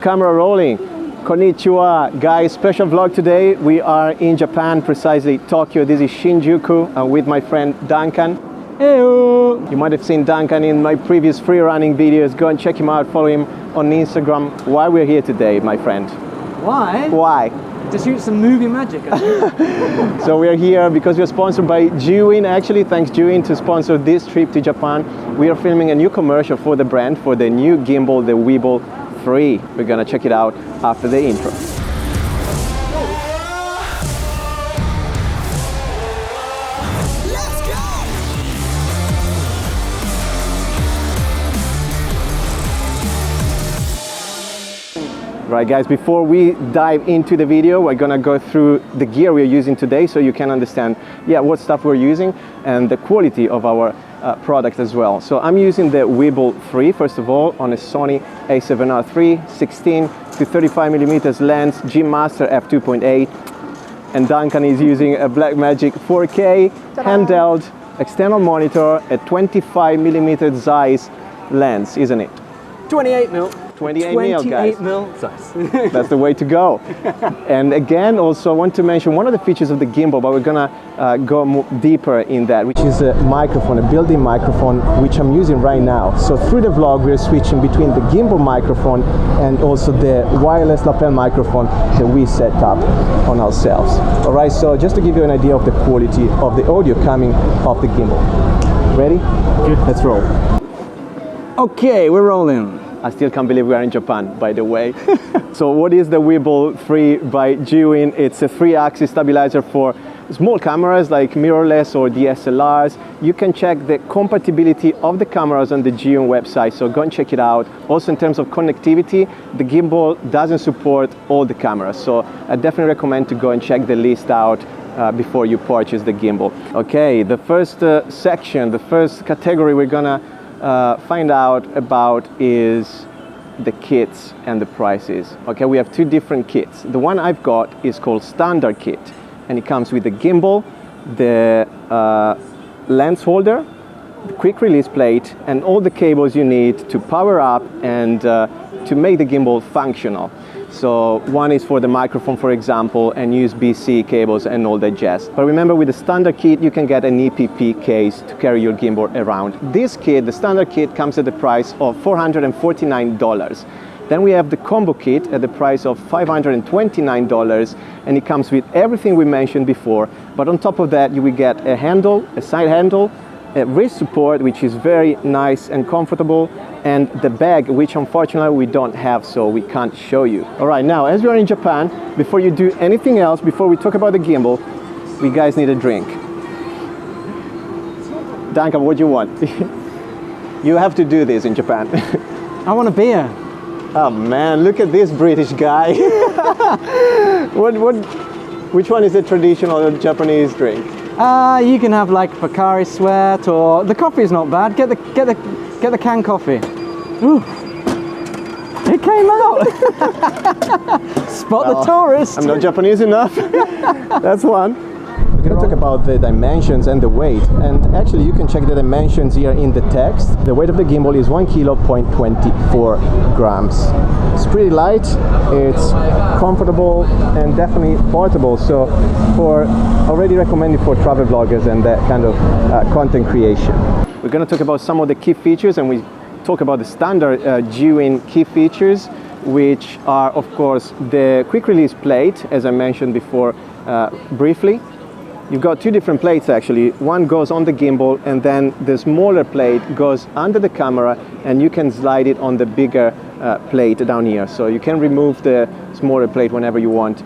Camera rolling. Konnichiwa, guys. Special vlog today. We are in Japan, precisely Tokyo. This is Shinjuku. I'm with my friend Duncan. Heyo! You might have seen Duncan in my previous free running videos. Go and check him out. Follow him on Instagram. Why we're here today, my friend? Why? Why? To shoot some movie magic, I think. So we're here because we're sponsored by Zhiyun. Actually, thanks Zhiyun to sponsor this trip to Japan. We are filming a new commercial for the brand, for the new gimbal, the Weebill 3. We're gonna check it out after the intro. Right guys, before we dive into the video, we're gonna go through the gear we're using today so you can understand what stuff we're using and the quality of our product as well. So I'm using the Weebill 3 first of all on a Sony a7R III 16 to 35mm lens, G Master f2.8, and Duncan is using a Blackmagic 4K handheld external monitor, a 25mm Zeiss lens, isn't it? 28mm. 28mm, guys. 28mm Zeiss. That's the way to go. And again, also I want to mention one of the features of the gimbal, but we're gonna go deeper in that, which is a microphone, a built-in microphone, which I'm using right now. So through the vlog, we're switching between the gimbal microphone and also the wireless lapel microphone that we set up on ourselves. All right, so just to give you an idea of the quality of the audio coming off the gimbal. Ready? Good. Let's roll. Okay, we're rolling. I still can't believe we are in Japan, by the way. So what is the Weebill 3 by Zhiyun? It's a 3-axis stabilizer for small cameras like mirrorless or DSLRs. You can check the compatibility of the cameras on the Zhiyun website, so go and check it out. Also in terms of connectivity, the gimbal doesn't support all the cameras, so I definitely recommend to go and check the list out before you purchase the gimbal. Okay, the first section, the first category we're gonna find out about is the kits and the prices. Okay, we have two different kits. The one I've got is called standard kit, and it comes with the gimbal, the lens holder, the quick release plate, and all the cables you need to power up and to make the gimbal functional. So one is for the microphone, for example, and USB-C cables and all that jazz. But remember, with the standard kit, you can get an EPP case to carry your gimbal around. This kit, the standard kit, comes at the price of $449. Then we have the combo kit at the price of $529, and it comes with everything we mentioned before. But on top of that, you will get a handle, a side handle, a wrist support, which is very nice and comfortable, and the bag, which unfortunately we don't have, so we can't show you. All right, now as we are in Japan, before you do anything else, before we talk about the gimbal, we guys need a drink. Duncan, what do you want? You have to do this in Japan. I want a beer. Oh man, look at this British guy. Which one is the traditional Japanese drink? You can have like Pocari Sweat, or the coffee is not bad. Get the canned coffee. Ooh, it came out. Spot the tourist. I'm not Japanese enough. That's one. We're going to talk about the dimensions and the weight, and actually you can check the dimensions here in the text. The weight of the gimbal is 1 kilo, 0.24 grams. It's pretty light, it's comfortable, and definitely portable, so already recommended for travel bloggers and that kind of content creation. We're going to talk about some of the key features, and we talk about the standard Zhiyun key features, which are of course the quick release plate, as I mentioned before briefly. You've got two different plates actually. One goes on the gimbal, and then the smaller plate goes under the camera, and you can slide it on the bigger plate down here. So you can remove the smaller plate whenever you want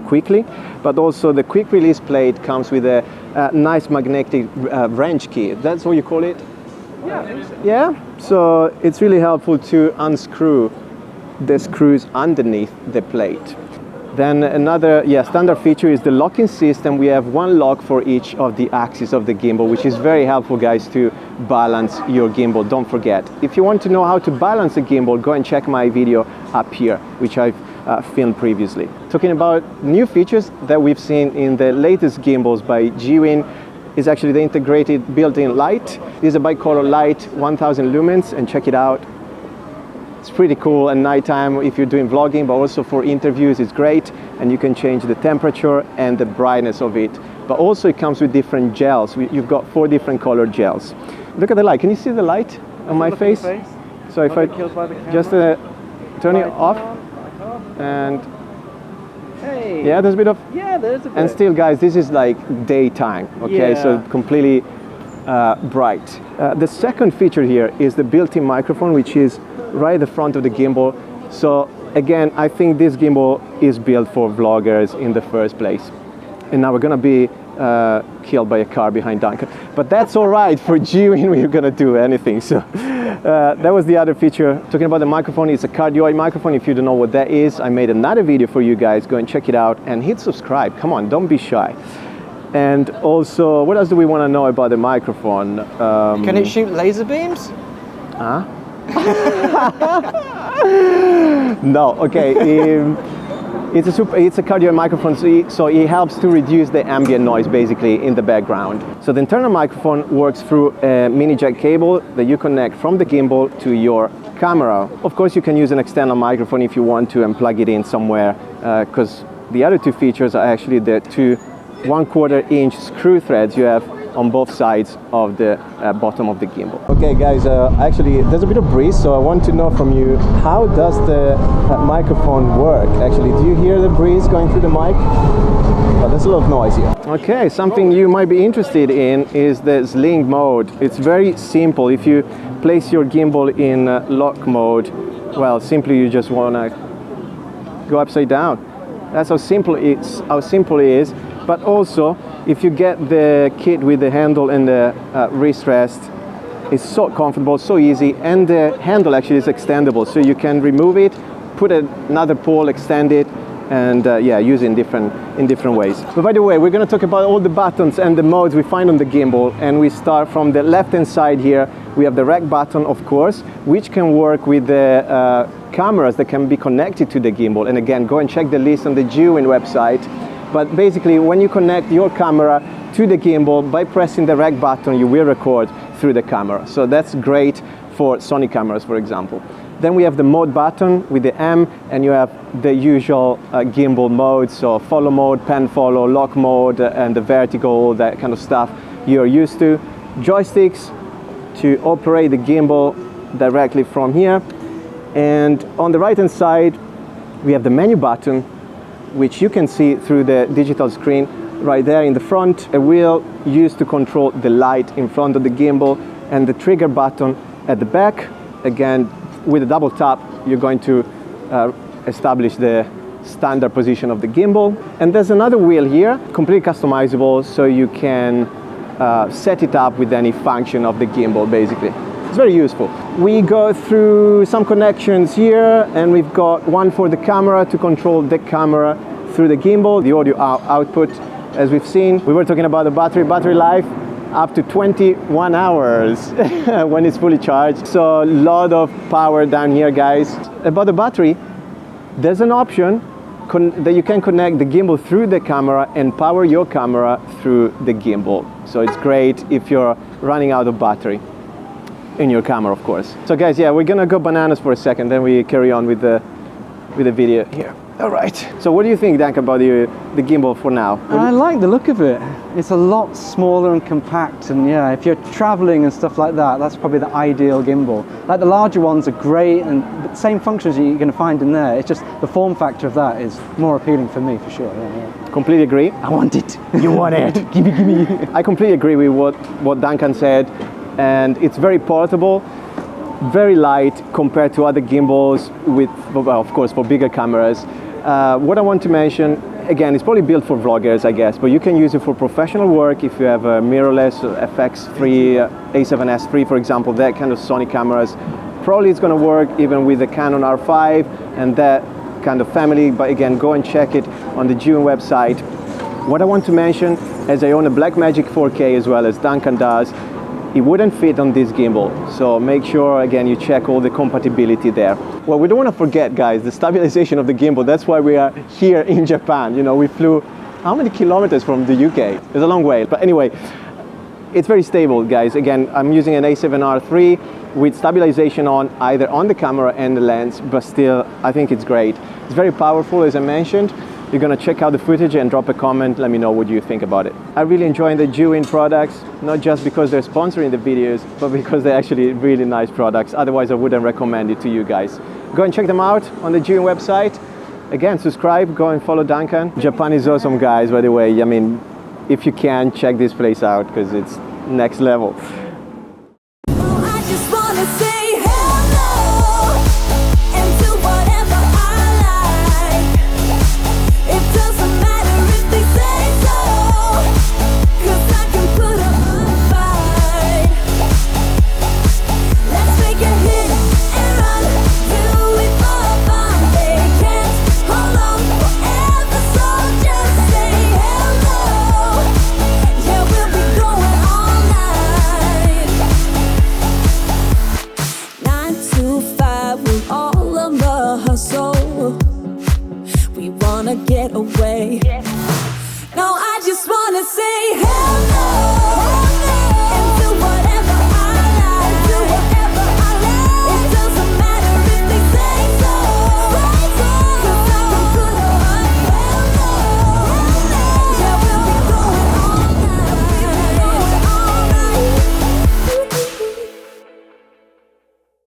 quickly. But also the quick release plate comes with a nice magnetic wrench key. That's what you call it? Yeah. Yeah? So it's really helpful to unscrew the screws underneath the plate. Then another standard feature is the locking system. We have one lock for each of the axes of the gimbal, which is very helpful, guys, to balance your gimbal. Don't forget, if you want to know how to balance a gimbal, go and check my video up here, which I've filmed previously. Talking about new features that we've seen in the latest gimbals by Zhiyun is actually the integrated built-in light. This is a bicolor light, 1000 lumens, and check it out. It's pretty cool at nighttime if you're doing vlogging, but also for interviews it's great, and you can change the temperature and the brightness of it. But also it comes with different gels. You've got 4 different colored gels. Look at the light. Can you see the light on my face? So if I just turn it off, and Hey. yeah, there's a bit of, Yeah, there's a bit. and still guys, this is like daytime, okay? Yeah. So completely bright. The second feature here is the built-in microphone, which is right at the front of the gimbal. So again, I think this gimbal is built for vloggers in the first place. And now we're gonna be killed by a car behind Duncan. But that's all right, for Zhiyun we're gonna do anything. So that was the other feature. Talking about the microphone, it's a cardioid microphone. If you don't know what that is, I made another video for you guys. Go and check it out and hit subscribe. Come on, don't be shy. And also, what else do we want to know about the microphone? Can it shoot laser beams? Huh? No, okay. It's a cardioid microphone, so it helps to reduce the ambient noise basically in the background. So the internal microphone works through a mini jack cable that you connect from the gimbal to your camera. Of course, you can use an external microphone if you want to and plug it in somewhere, because the other 2 features are actually the 2 1/4 inch screw threads you have on both sides of the bottom of the gimbal. Okay guys, actually there's a bit of breeze, so I want to know from you, how does the microphone work? Actually, do you hear the breeze going through the mic? Oh, there's a lot of noise here. Okay, something you might be interested in is the sling mode. It's very simple. If you place your gimbal in lock mode, well, simply you just want to go upside down. That's how simple it is. But also, if you get the kit with the handle and the wrist rest, it's so comfortable, so easy, and the handle actually is extendable, so you can remove it, put another pole, extend it, and yeah, use it in different ways. But by the way, we're going to talk about all the buttons and the modes we find on the gimbal, and we start from the left-hand side here. We have the rec button, of course, which can work with the cameras that can be connected to the gimbal. And again, go and check the list on the Zhiyun website. But basically, when you connect your camera to the gimbal, by pressing the rec button, you will record through the camera. So that's great for Sony cameras, for example. Then we have the mode button with the M, and you have the usual gimbal modes, so follow mode, pan follow, lock mode, and the vertical, that kind of stuff you're used to. Joysticks to operate the gimbal directly from here. And on the right-hand side, we have the menu button, which you can see through the digital screen right there in the front. A wheel used to control the light in front of the gimbal, and the trigger button at the back. Again, with a double tap, you're going to establish the standard position of the gimbal. And there's another wheel here, completely customizable, so you can set it up with any function of the gimbal, basically. It's very useful. We go through some connections here, and we've got one for the camera to control the camera through the gimbal, the audio output, as we've seen. We were talking about the battery life, up to 21 hours when it's fully charged. So a lot of power down here, guys. About the battery, there's an option that you can connect the gimbal through the camera and power your camera through the gimbal. So it's great if you're running out of battery in your camera, of course. So guys, yeah, we're gonna go bananas for a second, then we carry on with the video here. All right. So what do you think, Dan, about the gimbal for now? I like the look of it. It's a lot smaller and compact, and yeah, if you're traveling and stuff like that, that's probably the ideal gimbal. Like the larger ones are great, and the same functions you're going to find in there. It's just the form factor of that is more appealing for me, for sure. Yeah. Completely agree. I want it. You want it. Gimme. I completely agree with what Duncan said, and it's very portable, very light compared to other gimbals with, well, of course, for bigger cameras. What I want to mention, again, it's probably built for vloggers, I guess, but you can use it for professional work if you have a mirrorless FX3, A7S3, for example, that kind of Sony cameras. Probably it's going to work even with the Canon R5 and that kind of family, but again, go and check it on the Zhiyun website. What I want to mention, as I own a Blackmagic 4K as well as Duncan does, it wouldn't fit on this gimbal, so make sure again you check all the compatibility there. Well, we don't want to forget, guys, the stabilization of the gimbal. That's why we are here in Japan. You know, we flew how many kilometers from the UK? It's a long way, but anyway, it's very stable, guys. Again, I'm using an A7R3. with stabilization on either on the camera and the lens, but still I think it's great. It's very powerful, as I mentioned. You're gonna check out the footage and drop a comment, let me know what you think about it. I really enjoy the Zhiyun products, not just because they're sponsoring the videos, but because they're actually really nice products. Otherwise I wouldn't recommend it to you guys. Go and check them out on the Zhiyun website. Again, subscribe, go and follow Duncan. Japan is awesome, guys, by the way. I mean, if you can, check this place out because it's next level. I just wanna say hello and do whatever I like. It doesn't matter if they say so, 'cause I can put up a fight. Let's make a hit and run, do it for fun. They can't hold on forever, so just say hello. Yeah, we'll be going all night. 9 to 5 with all of the hustle. We wanna get away. No, I just wanna say hello.